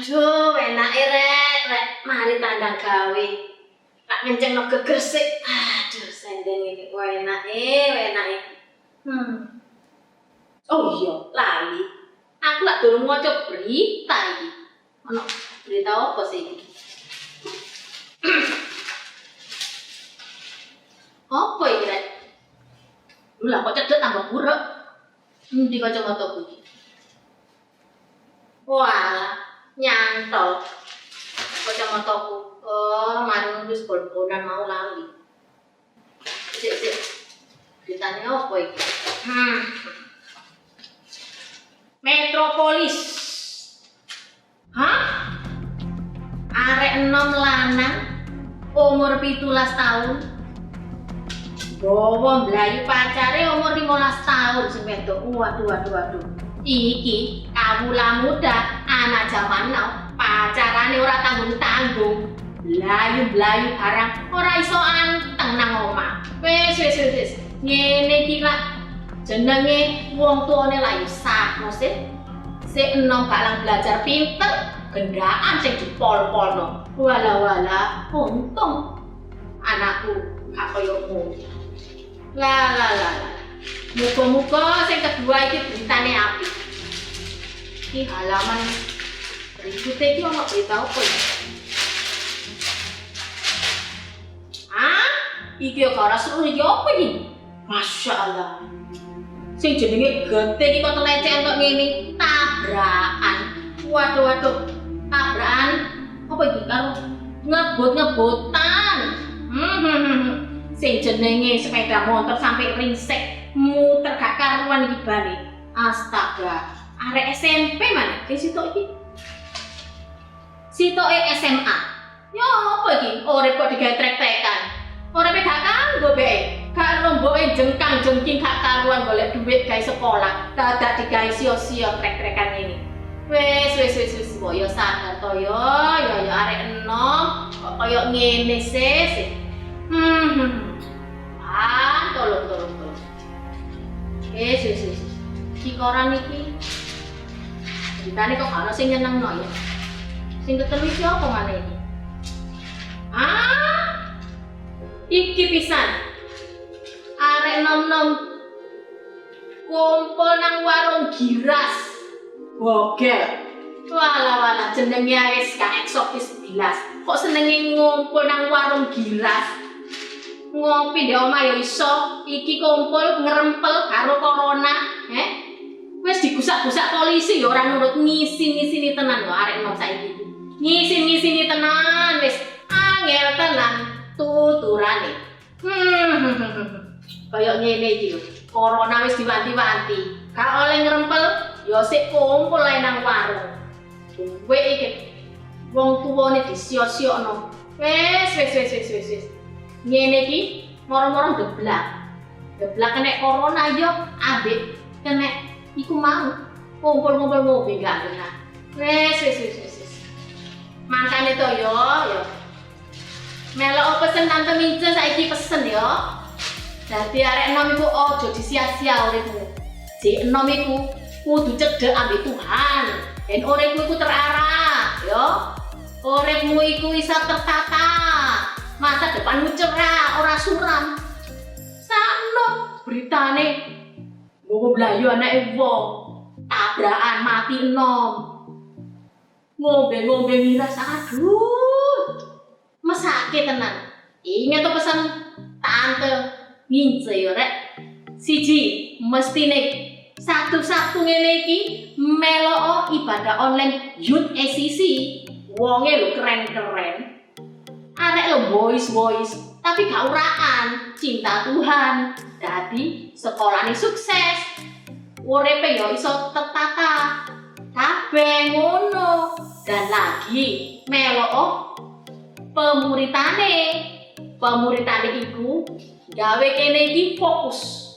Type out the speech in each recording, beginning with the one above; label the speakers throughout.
Speaker 1: Aduh, enake rek, mari tandang gawe. Tak ngencengno geger sik. Aduh, sendeng iki enake. Oh iya, lali. Aku lak durung maca berita iki. Ono berita apa sih iki? Apa iki rek? Lha kok cedek tambah buruk. Endi kacamataku iki? Wah, nyantol kacamataku. Oh, mari wis bol-bolan mau lali. Sik. Ditanya apa iki? Metropolis. Hah? Arek enom lanang umur 17 tahun. Bawa mlayu pacare umur 15 tahun sing wedok. Waduh. Iki kawula muda, anak zaman now, pacarane ora tanggung-tanggung. Blayu-blayu barang ora iso anteng nang omah. Wis. Ngene iki lak jenenge wong tuane lak yo sakno sih. Sik enom gak belajar pinter, gendaan sing dipol-polno. Wala, untung anakku gak koyo ngono. Lah. Muga-muga sing kedua iki beritane apik. Iki halaman berikutnya iki ono berita apa ya? Iki yo ora seru iki apa iki? Masya Allah. Sing jenenge gete iki kok telecen kok ngene, tabrakan. Waduh. Tabrakan apa iki karo ngebut-ngebutan. Sing jenenge sepeda motor sampai ringsek muter gak karuan iki bane. Astaga, arek SMP mana? Ki sitok iki. Sitoke SMA. Ya apa iki? Urip kok digawe trek-trekan. Uripe gak kanggo bae. Gak romboke jengkang-jengking gak karuan golek duit gawe sekolah. Dadak digawe sio-sio trek-trekan ngene. Wis, boyo sadar to yo arek enom kok koyo ngene sih. Tolong. Wis. Iki koran iki. Beritane kok ana sing nyenengno ya. Sing ketelu iki apa maneh iki? Iki pisan. Arek nom-nom kumpul nang warung giras. Bogel. Walah jenenge wis gak eksotis belas. Kok senenge ngumpul nang warung giras? Ngopi di omah ya iso, iki kumpul ngerempel karo corona, wis digusak-gusak polisi ya ora nurut ngisi-ngisini tenan lho arek nom saiki. Ngisi-ngisini tenan wis angel tenan tuturane. Kayak ngene iki lho. Corona wis diwanti-wanti. Gak oleh ngerempel ya sik kumpul ae nang warung. Duwe iki wong tuwane disio-siono. Wis. Ngene iki moro-moro geblak. Geblak kena corona yo ambek kena iku mau kumpul-kumpul mobil gak kena. Wis. Mangkane to yo. Melok pesen Tante Mince saiki pesen yo. Dadi arek enom iku aja disia-sia uripmu. Jek enom iku kudu cedhek ambek Tuhan. Dan uripmu iku terarah yo. Uripmu iku iso tertata. Masa depanmu cerah, ora suram. Sakno beritane nggo blayu anake wong. Tabrakan mati enom. Ngombe miras aduh. Mesake tenan. Ingat to pesan Tante Mince yo rek. Siji, mestine Sabtu ngene iki melok ibadah online Youth ECC. Wonge lho keren-keren. Arek lo boys, tapi gak uraan, cinta Tuhan. Dadi sekolahane sukses. Uripe yo iso tertata. Kabeh ngono. Dan lagi melok pemuritane iku gawe kene iki fokus.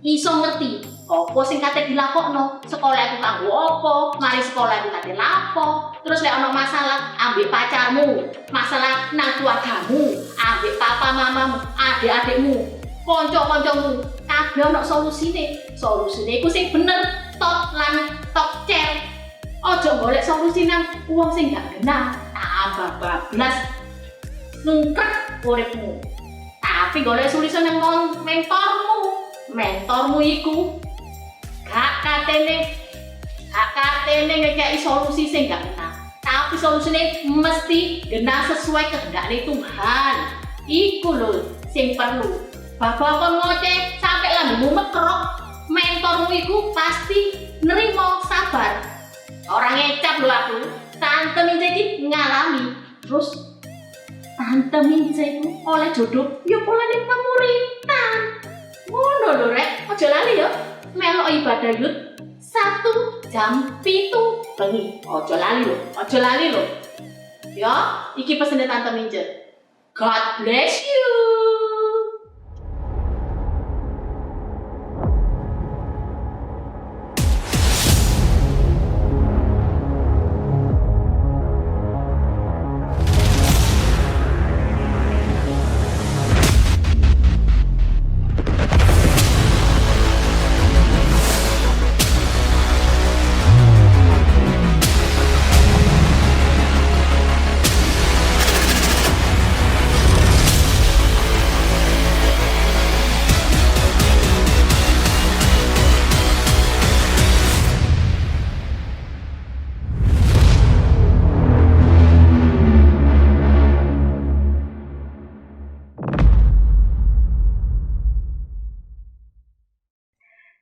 Speaker 1: Iso ngerti apa sing kate dilakokno, sekolah aku kanggo apa, mari sekolah aku kate lapo, terus lek ana masalah ambek pacarmu, masalah nang keluargamu, ambek papa mamamu, adik-adikmu, kanca-kancamu, kabeh ana solusine. Solusine iku sing bener, top lan top cer. Ojo golek solusi nang wong sing gak genah, tambah bablas nungkrek uripmu. Tapi golek solusi nang mentormu iku gak katene ngekei solusi sing gak genah, tapi solusine mesti genah sesuai kehendakne Tuhan. Iku lho sing perlu. Bapak kon ngoceh sampe lambemu mekrok, mentormu iku pasti nerimo, sabar. Orang ngecap lho aku. Tante Mince iki ngalami. Terus Tante Mince iku oleh jodoh ya polane pemuritan. Ngono lho rek, aja lali ya. Melok ibadah yut 1 jam 7 bengi. Aja lali lho. Ya, iki pesene Tante Mince. God bless you.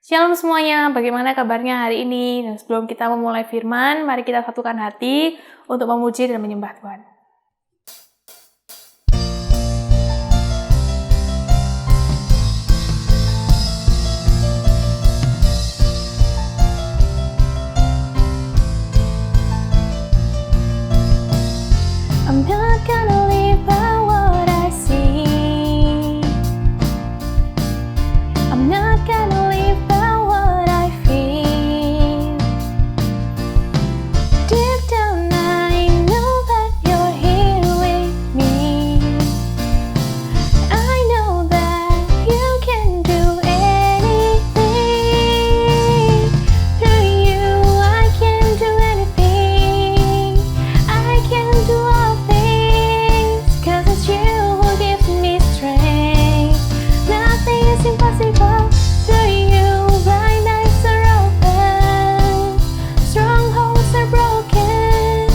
Speaker 2: Shalom semuanya, bagaimana kabarnya hari ini? Dan sebelum kita memulai firman, mari kita satukan hati untuk memuji dan menyembah Tuhan. I'm not gonna live by what I see. I'm not gonna live by what I feel. Deep down I know that you're here with me. I know that you can do anything. Through you I can do anything. I can do all things, 'cause it's you who gives me strength. Nothing is impossible. Through you blind eyes are open, strongholds are broken.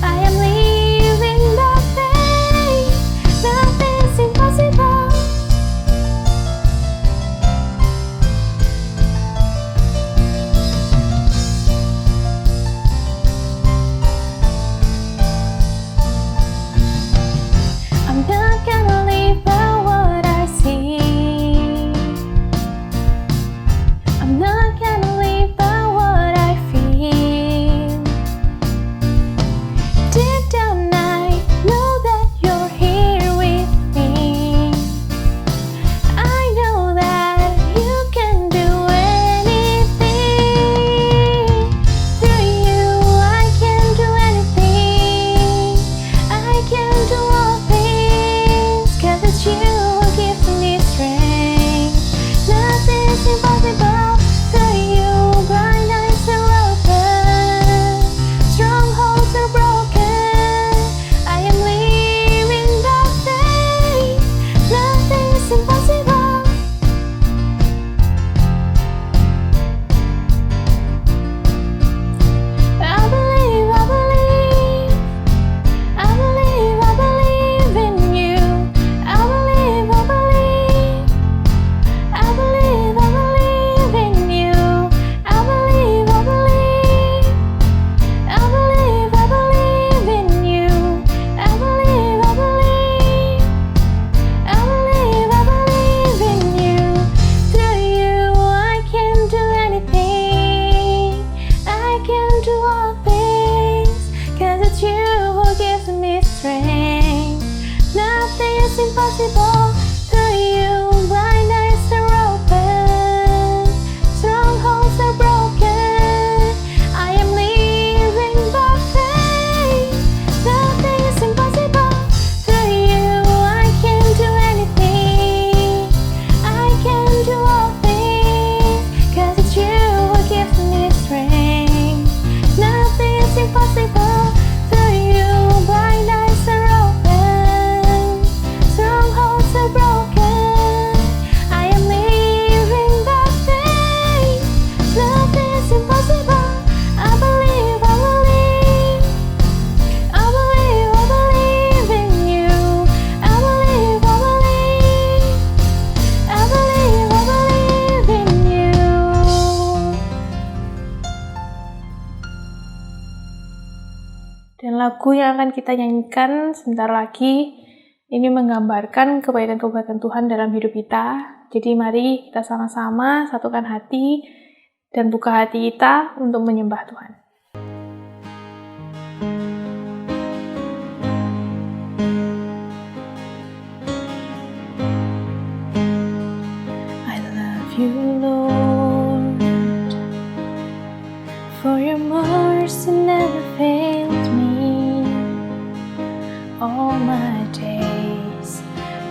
Speaker 2: I am living by faith. Nothing is impossible. I'm not gonna live by what I see. I'm not gonna live by what I feel. Deep down I know that you're here with me. I know that you can do anything. Through you I can do anything. I can do all things, 'cause it's you who gives me strength. Nothing is impossible. Through you blind eyes are open, strongholds are broken. I am living by faith. Nothing is impossible. I believe, I believe, I believe, I believe in you. I believe, I believe, I believe, I believe in you. I believe, I believe, I believe, I believe in you. I believe, I believe, I believe, I believe in you. Through you I can do anything. I can do all things, 'cause it's you who gives me strength. Nothing is impossible. Through you blind eyes are open, strongholds are broken. I am living by faith. Nothing is impossible. Through you I can do anything. I can do all things, 'cause it's you who gives me strength. Nothing is impossible. Dan lagu yang akan kita nyanyikan sebentar lagi ini menggambarkan kebaikan-kebaikan Tuhan dalam hidup kita. Jadi mari kita sama-sama satukan hati dan buka hati kita untuk menyembah Tuhan. I love you, Lord, for your mercy never failed me. All my days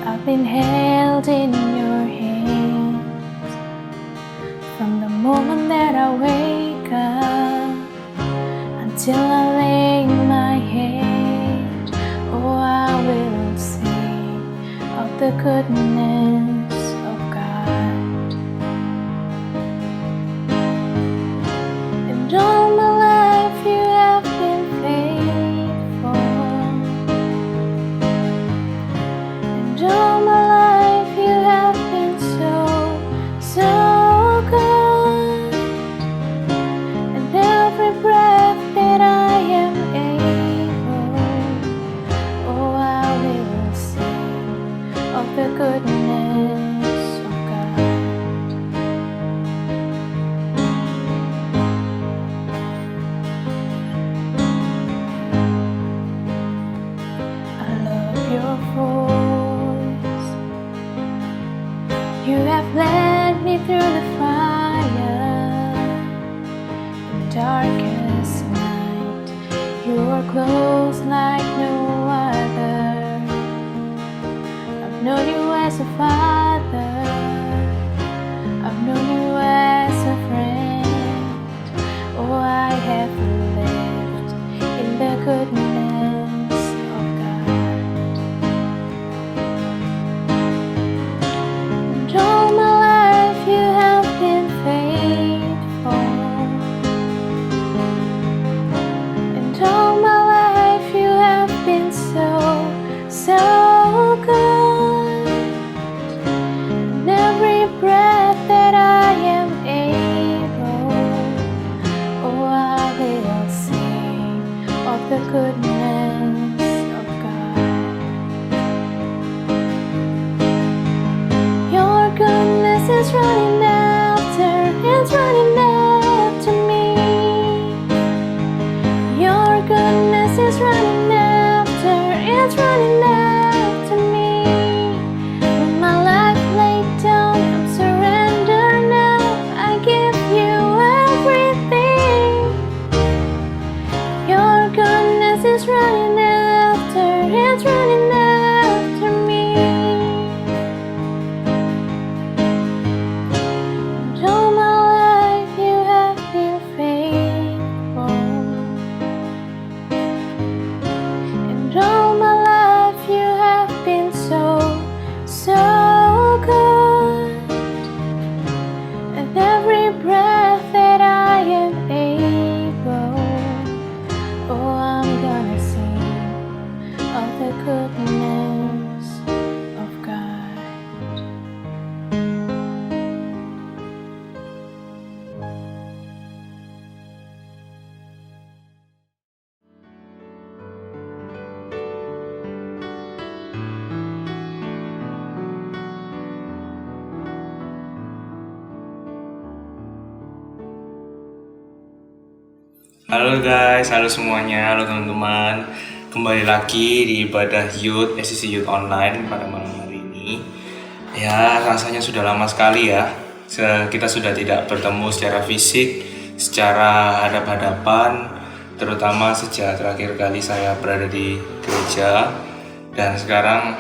Speaker 2: I've been held in your hands. From the moment that I wake up until I lay my head, oh, I will sing of the goodness of God. And all my life you have been faithful. And all my life you have been so, so good. And every breath that I am able, oh, I will sing of the goodness of God. I love your voice. You have led me through the fire in the darkest night. You are close like no other. I've known you as a father. I've known you as a friend. Oh, I have lived in the goodness of God. And all my life you have been faithful. And all my life you have been so, so good. And every breath that I am able, oh, I will sing of the goodness of God. Your goodness is running after, it's running after me. Your goodness is running after, it's running after me. With my life laid down, I'm surrendered now. I give you everything. Your goodness is running after, it's running after me. And all my life you have been faithful. And all my life you have been so, so good. And every breath that I am able, oh, I'm gonna sing of the goodness of God.
Speaker 3: Halo guys, halo semuanya, halo teman-teman. Kembali lagi di ibadah Youth, SCC Youth Online pada malam hari ini. Ya, rasanya sudah lama sekali ya. Kita sudah tidak bertemu secara fisik, secara hadap-hadapan, terutama sejak terakhir kali saya berada di gereja. Dan sekarang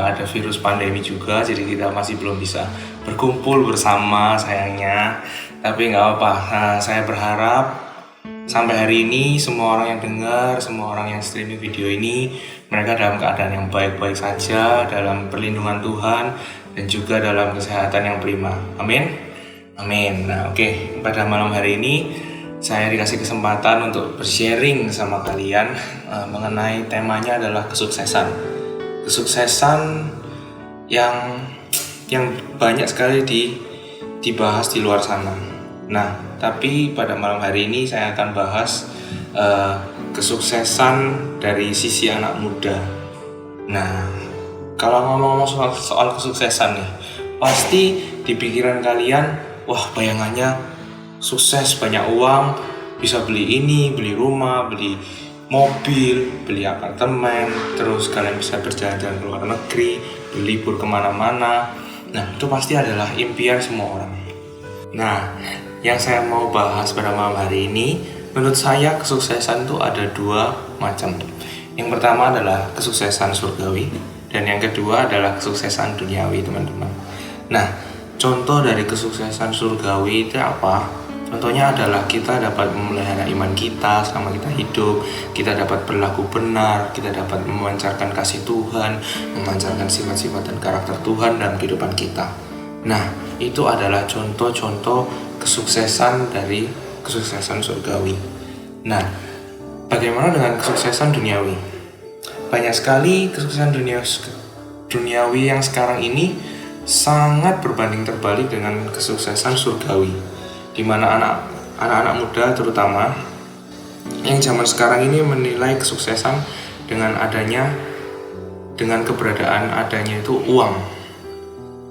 Speaker 3: ada virus pandemi juga, jadi kita masih belum bisa berkumpul bersama sayangnya. Tapi nggak apa-apa, saya berharap sampai hari ini semua orang yang dengar, semua orang yang streaming video ini, mereka dalam keadaan yang baik-baik saja, dalam perlindungan Tuhan, dan juga dalam kesehatan yang prima. Amin. Amin. Nah, oke. Pada malam hari ini saya dikasih kesempatan untuk bersharing sama kalian mengenai temanya adalah kesuksesan. Kesuksesan yang banyak sekali dibahas di luar sana. Nah, tapi pada malam hari ini saya akan bahas kesuksesan dari sisi anak muda. Nah, kalau ngomong-ngomong soal kesuksesan nih, pasti di pikiran kalian, wah bayangannya sukses, banyak uang, bisa beli ini, beli rumah, beli mobil, beli apartemen, terus kalian bisa berjalan-jalan ke luar negeri, berlibur kemana-mana. Nah, itu pasti adalah impian semua orang. Nah, yang saya mau bahas pada malam hari ini, menurut saya kesuksesan itu ada dua macam. Yang pertama adalah kesuksesan surgawi, dan yang kedua adalah kesuksesan duniawi, teman-teman. Nah, contoh dari kesuksesan surgawi itu apa? Contohnya adalah kita dapat memelihara iman kita selama kita hidup, kita dapat berlaku benar, kita dapat memancarkan kasih Tuhan, memancarkan sifat-sifat dan karakter Tuhan dalam kehidupan kita. Nah, itu adalah contoh-contoh kesuksesan dari kesuksesan surgawi. Nah, bagaimana dengan kesuksesan duniawi? Banyak sekali kesuksesan duniawi yang sekarang ini sangat berbanding terbalik dengan kesuksesan surgawi, di mana anak-anak muda terutama yang zaman sekarang ini menilai kesuksesan dengan keberadaan adanya itu uang,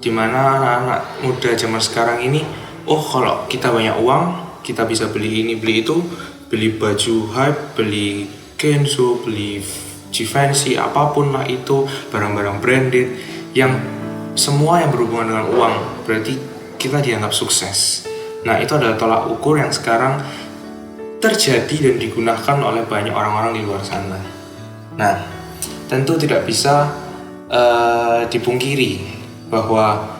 Speaker 3: di mana anak-anak muda zaman sekarang ini, kalau kita banyak uang, kita bisa beli ini, beli itu, beli baju hype, beli Kenzo, beli Givenchy, apapun lah itu, barang-barang branded, yang semua yang berhubungan dengan uang, berarti kita dianggap sukses. Nah, itu adalah tolak ukur yang sekarang terjadi dan digunakan oleh banyak orang-orang di luar sana. Nah, tentu tidak bisa dipungkiri bahwa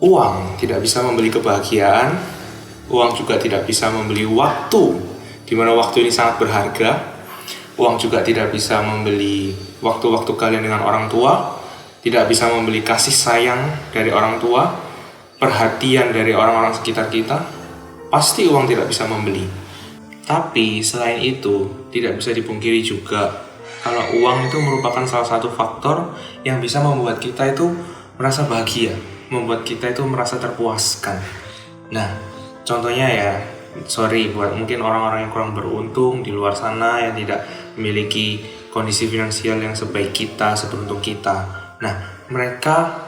Speaker 3: uang tidak bisa membeli kebahagiaan, uang juga tidak bisa membeli waktu, di mana waktu ini sangat berharga. Uang juga tidak bisa membeli waktu-waktu kalian dengan orang tua, tidak bisa membeli kasih sayang dari orang tua, perhatian dari orang-orang sekitar kita. Pasti uang tidak bisa membeli. Tapi selain itu, tidak bisa dipungkiri juga kalau uang itu merupakan salah satu faktor yang bisa membuat kita itu merasa bahagia, membuat kita itu merasa terpuaskan. Nah, contohnya ya, sorry buat mungkin orang-orang yang kurang beruntung di luar sana yang tidak memiliki kondisi finansial yang sebaik kita, seberuntung kita. Nah, mereka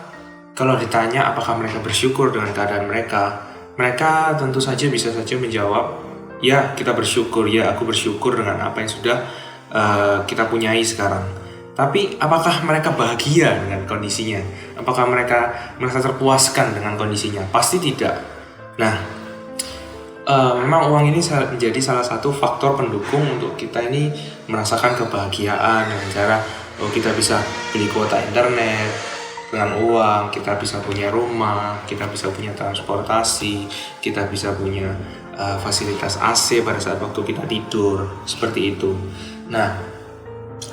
Speaker 3: kalau ditanya apakah mereka bersyukur dengan keadaan mereka tentu saja bisa saja menjawab, ya kita bersyukur, ya aku bersyukur dengan apa yang sudah kita punyai sekarang. Tapi apakah mereka bahagia dengan kondisinya? Apakah mereka merasa terpuaskan dengan kondisinya? Pasti tidak. Nah, memang uang ini menjadi salah satu faktor pendukung untuk kita ini merasakan kebahagiaan dengan cara kita bisa beli kuota internet dengan uang, kita bisa punya rumah, kita bisa punya transportasi, kita bisa punya fasilitas AC pada saat waktu kita tidur, seperti itu. Nah,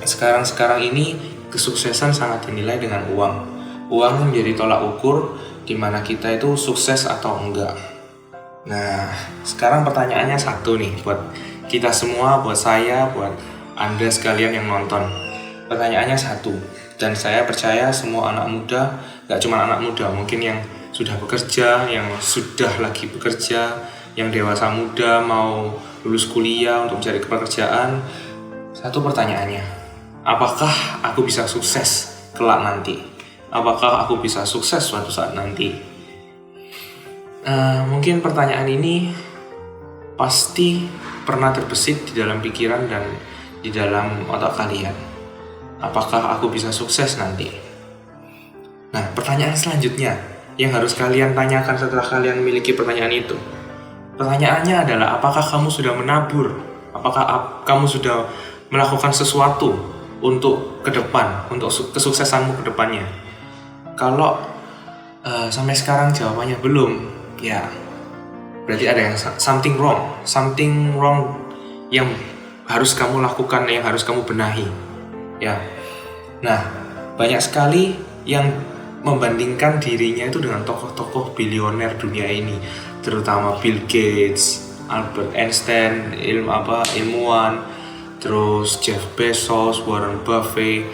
Speaker 3: sekarang ini kesuksesan sangat dinilai dengan uang. Uang menjadi tolak ukur di mana kita itu sukses atau enggak. Nah, sekarang pertanyaannya satu nih buat kita semua, buat saya, buat Anda sekalian yang nonton. Pertanyaannya satu, dan saya percaya semua anak muda, gak cuma anak muda, mungkin yang sudah bekerja, yang sudah lagi bekerja, yang dewasa muda mau lulus kuliah untuk mencari pekerjaan. Satu pertanyaannya, apakah aku bisa sukses kelak nanti? Apakah aku bisa sukses suatu saat nanti? Mungkin pertanyaan ini pasti pernah terbesit di dalam pikiran dan di dalam otak kalian. Apakah aku bisa sukses nanti? Nah, pertanyaan selanjutnya yang harus kalian tanyakan setelah kalian memiliki pertanyaan itu. Pertanyaannya adalah, apakah kamu sudah menabur? Apakah kamu sudah melakukan sesuatu untuk ke depan, untuk kesuksesanmu ke depannya? Kalau sampai sekarang jawabannya belum, ya berarti ada yang something wrong yang harus kamu lakukan, yang harus kamu benahi, ya. Nah, banyak sekali yang membandingkan dirinya itu dengan tokoh-tokoh bilioner dunia ini, terutama Bill Gates, Albert Einstein, ilmuwan, terus Jeff Bezos, Warren Buffett.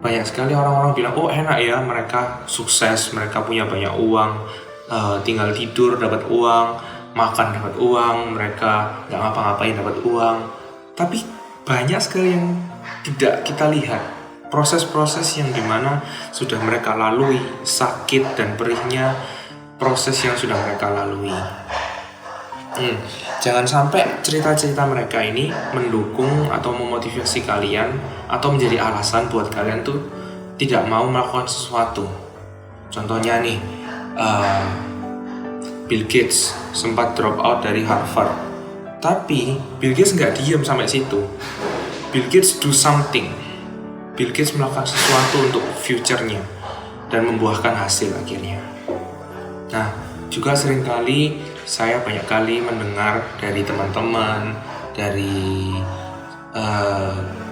Speaker 3: Banyak sekali orang-orang bilang, oh enak ya, mereka sukses, mereka punya banyak uang, tinggal tidur dapat uang, makan dapat uang, mereka nggak ngapa-ngapain dapat uang. Tapi banyak sekali yang tidak kita lihat. Proses-proses yang dimana sudah mereka lalui, sakit dan perihnya proses yang sudah mereka lalui. Jangan sampai cerita-cerita mereka ini mendukung atau memotivasi kalian atau menjadi alasan buat kalian tuh tidak mau melakukan sesuatu. Contohnya nih, Bill Gates sempat drop out dari Harvard. Tapi Bill Gates nggak diam sampai situ. Bill Gates do something. Bill Gates melakukan sesuatu untuk future-nya dan membuahkan hasil akhirnya. Nah, juga seringkali saya banyak kali mendengar dari teman-teman, dari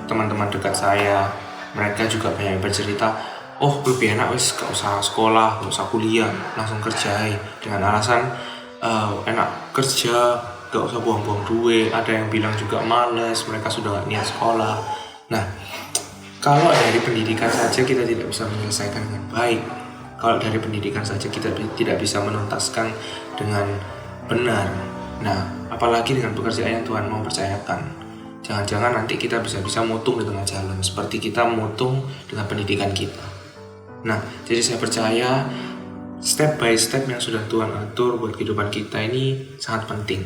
Speaker 3: teman-teman dekat saya, mereka juga banyak bercerita, oh lebih enak wis gak usah sekolah, gak usah kuliah, langsung kerja dengan alasan enak kerja, gak usah buang-buang duit. Ada yang bilang juga males, mereka sudah gak niat sekolah. Nah, kalau dari pendidikan saja kita tidak bisa menyelesaikan dengan baik, kalau dari pendidikan saja kita tidak bisa menuntaskan dengan benar, nah apalagi dengan pekerjaan yang Tuhan mau percayakan. Jangan-jangan nanti kita bisa mutung di tengah jalan, seperti kita mutung dengan pendidikan kita. Nah, jadi saya percaya step by step yang sudah Tuhan atur buat kehidupan kita ini sangat penting.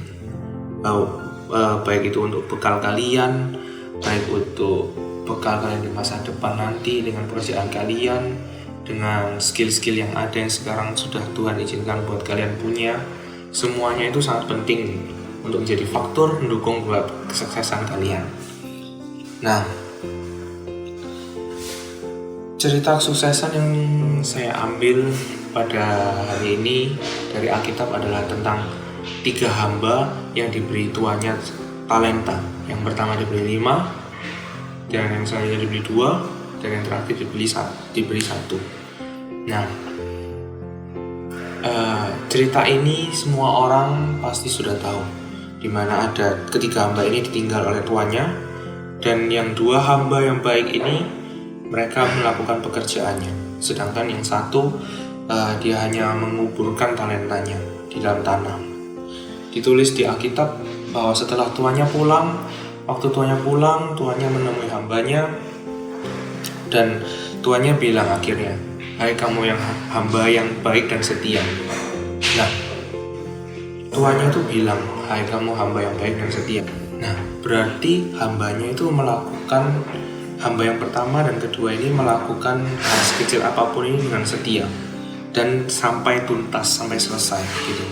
Speaker 3: Baik itu untuk bekal kalian, baik untuk bekal kalian di masa depan nanti dengan pekerjaan kalian, dengan skill-skill yang ada yang sekarang sudah Tuhan izinkan buat kalian punya. Semuanya itu sangat penting untuk menjadi faktor mendukung buat kesuksesan kalian. Nah, cerita kesuksesan yang saya ambil pada hari ini dari Alkitab adalah tentang 3 hamba yang diberi tuannya talenta. Yang pertama diberi 5, dan yang selanjutnya diberi 2, dan yang terakhir diberi 1. Nah, cerita ini semua orang pasti sudah tahu, dimana ada ketiga hamba ini ditinggal oleh tuannya, dan yang 2 hamba yang baik ini mereka melakukan pekerjaannya, sedangkan yang 1 dia hanya menguburkan talentanya di dalam tanah. Ditulis di Alkitab bahwa setelah tuannya pulang, waktu tuannya pulang, tuannya menemui hambanya, dan tuannya bilang akhirnya, hai kamu yang hamba yang baik dan setia. Nah, tuannya itu bilang, hai kamu hamba yang baik dan setia. Nah, berarti hambanya itu melakukan, hamba yang pertama dan kedua ini melakukan hal sekecil apapun ini dengan setia dan sampai tuntas, sampai selesai gitu.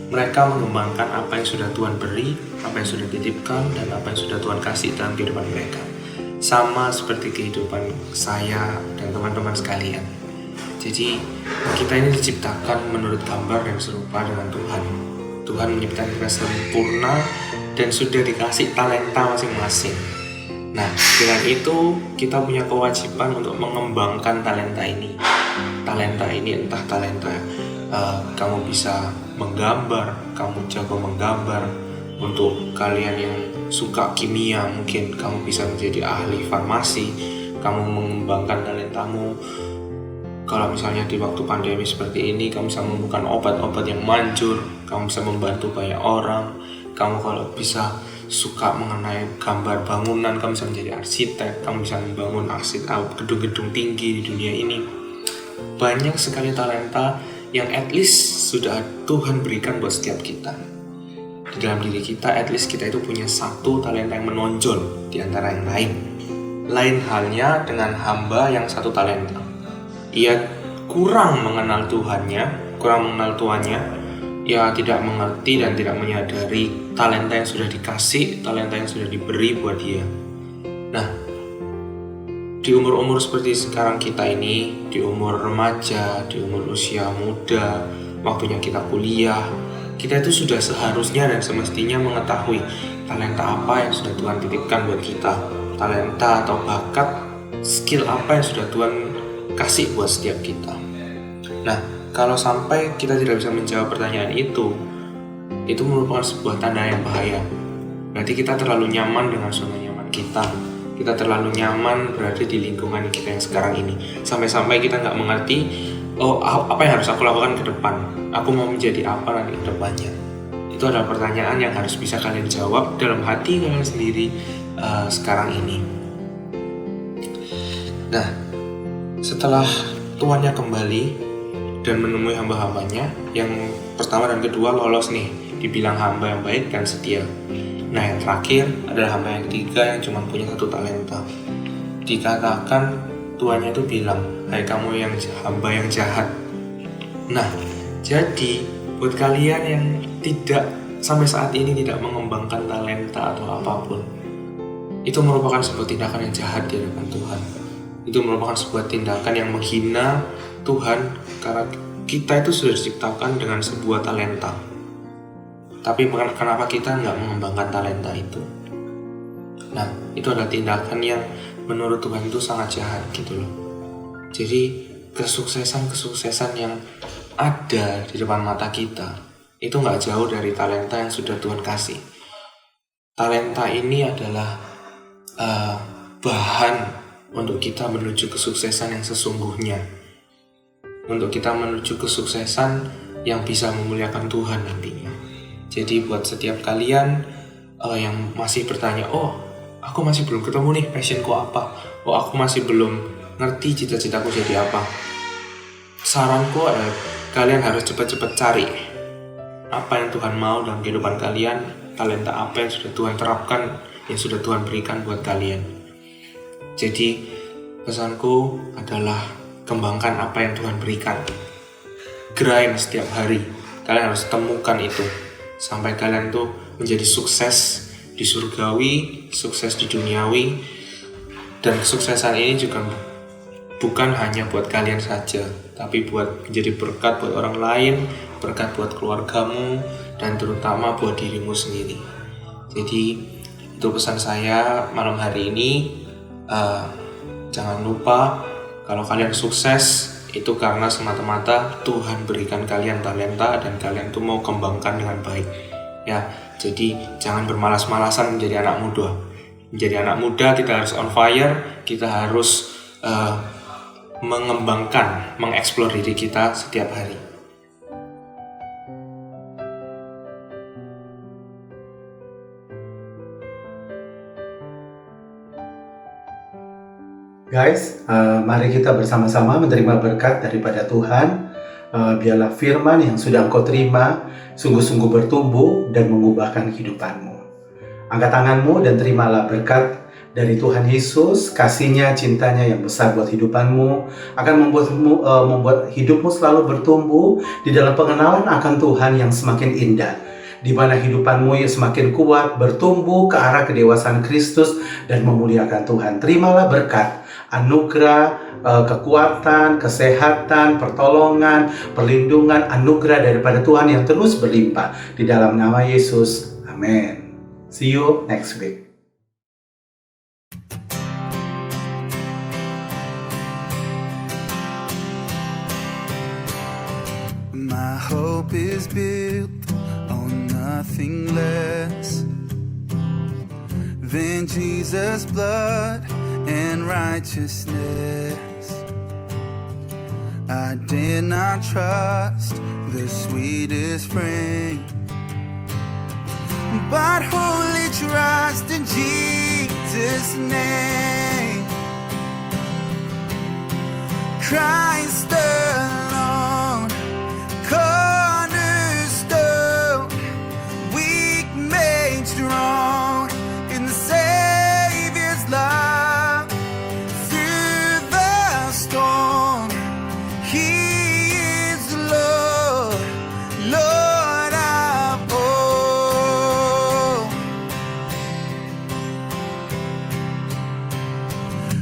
Speaker 3: Mereka mengembangkan apa yang sudah Tuhan beri, apa yang sudah dititipkan, dan apa yang sudah Tuhan kasih dalam kehidupan mereka. Sama seperti kehidupan saya dan teman-teman sekalian. Jadi kita ini diciptakan menurut gambar dan serupa dengan Tuhan. Tuhan menciptakan kita sempurna dan sudah dikasih talenta masing-masing. Nah, dengan itu kita punya kewajiban untuk mengembangkan talenta ini. Talenta ini entah talenta kamu bisa menggambar, kamu jago menggambar. Untuk kalian yang suka kimia, mungkin kamu bisa menjadi ahli farmasi, kamu mengembangkan talentamu. Kalau misalnya di waktu pandemi seperti ini, kamu bisa membuka obat-obat yang manjur, kamu bisa membantu banyak orang. Kamu kalau bisa suka mengenai gambar bangunan, kamu bisa menjadi arsitek, kamu bisa membangun gedung-gedung tinggi di dunia ini. Banyak sekali talenta yang at least sudah Tuhan berikan buat setiap kita. Di dalam diri kita, at least kita itu punya satu talenta yang menonjol di antara yang lain. Lain halnya dengan hamba yang 1 talenta. Ia kurang mengenal Tuhannya, kurang mengenal Tuhannya, ia tidak mengerti dan tidak menyadari talenta yang sudah dikasih, talenta yang sudah diberi buat dia. Nah, di umur-umur seperti sekarang kita ini, di umur remaja, di umur usia muda, waktunya kita kuliah, kita itu sudah seharusnya dan semestinya mengetahui talenta apa yang sudah Tuhan titipkan buat kita, talenta atau bakat, skill apa yang sudah Tuhan kasih buat setiap kita. Nah, kalau sampai kita tidak bisa menjawab pertanyaan itu merupakan sebuah tanda yang bahaya. Berarti kita terlalu nyaman dengan zona nyaman kita. Kita terlalu nyaman berada di lingkungan kita yang sekarang ini. Sampai-sampai kita nggak mengerti, oh apa yang harus aku lakukan ke depan? Aku mau menjadi apa nanti ke depannya? Itu adalah pertanyaan yang harus bisa kalian jawab dalam hati kalian sendiri sekarang ini. Nah, setelah tuannya kembali dan menemui hamba-hambanya, yang pertama dan kedua lolos nih, dibilang hamba yang baik dan setia. Nah, yang terakhir adalah hamba yang ketiga yang cuma punya 1 talenta. Dikatakan tuannya itu bilang, "Hai kamu yang hamba yang jahat." Nah, jadi buat kalian yang tidak sampai saat ini tidak mengembangkan talenta atau apapun, itu merupakan sebuah tindakan yang jahat di hadapan Tuhan. Itu merupakan sebuah tindakan yang menghina Tuhan, karena kita itu sudah diciptakan dengan sebuah talenta. Tapi kenapa kita nggak mengembangkan talenta itu? Nah, itu adalah tindakan yang menurut Tuhan itu sangat jahat gitu loh. Jadi kesuksesan yang ada di depan mata kita itu nggak jauh dari talenta yang sudah Tuhan kasih. Talenta ini adalah bahan untuk kita menuju kesuksesan yang sesungguhnya, untuk kita menuju kesuksesan yang bisa memuliakan Tuhan nantinya. Jadi buat setiap kalian yang masih bertanya, "Oh, aku masih belum ketemu nih passionku apa, oh aku masih belum ngerti cita-citaku jadi apa," saranku adalah kalian harus cepat-cepat cari apa yang Tuhan mau dalam kehidupan kalian, talenta apa yang sudah Tuhan terapkan, yang sudah Tuhan berikan buat kalian. Jadi pesanku adalah kembangkan apa yang Tuhan berikan. Grind setiap hari. Kalian harus temukan itu sampai kalian tuh menjadi sukses di surgawi, sukses di duniawi. Dan kesuksesan ini juga bukan hanya buat kalian saja, tapi buat menjadi berkat buat orang lain, berkat buat keluargamu, dan terutama buat dirimu sendiri. Jadi itu pesan saya malam hari ini. Jangan lupa kalau kalian sukses itu karena semata-mata Tuhan berikan kalian talenta dan kalian tuh mau kembangkan dengan baik. Ya, jadi jangan bermalas-malasan menjadi anak muda. Menjadi anak muda kita harus on fire, kita harus mengembangkan, mengeksplor diri kita setiap hari.
Speaker 4: Guys, mari kita bersama-sama menerima berkat daripada Tuhan. Biarlah firman yang sudah engkau terima sungguh-sungguh bertumbuh dan mengubahkan kehidupanmu. Angkat tanganmu dan terimalah berkat dari Tuhan Yesus. Kasih-Nya, cintanya yang besar buat hidupanmu akan membuat hidupmu selalu bertumbuh di dalam pengenalan akan Tuhan yang semakin indah, di mana hidupanmu yang semakin kuat, bertumbuh ke arah kedewasaan Kristus dan memuliakan Tuhan. Terimalah berkat, anugerah, kekuatan, kesehatan, pertolongan, perlindungan, anugerah daripada Tuhan yang terus berlimpah di dalam nama Yesus. Amin. See you next week.
Speaker 5: My hope is built on nothing less than Jesus' blood and righteousness. I dare not trust the sweetest frame, but wholly trust in Jesus' name. Christ alone, cornerstone, weak made strong in the Savior's love. Through the storm, He is Lord, Lord of all.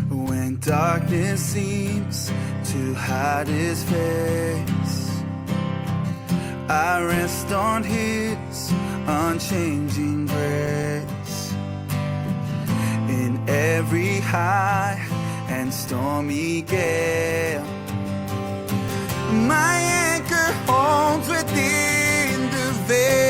Speaker 5: When darkness seems to hide His face, I rest on His unchanging grace. In every high and stormy gale, my anchor holds within the veil.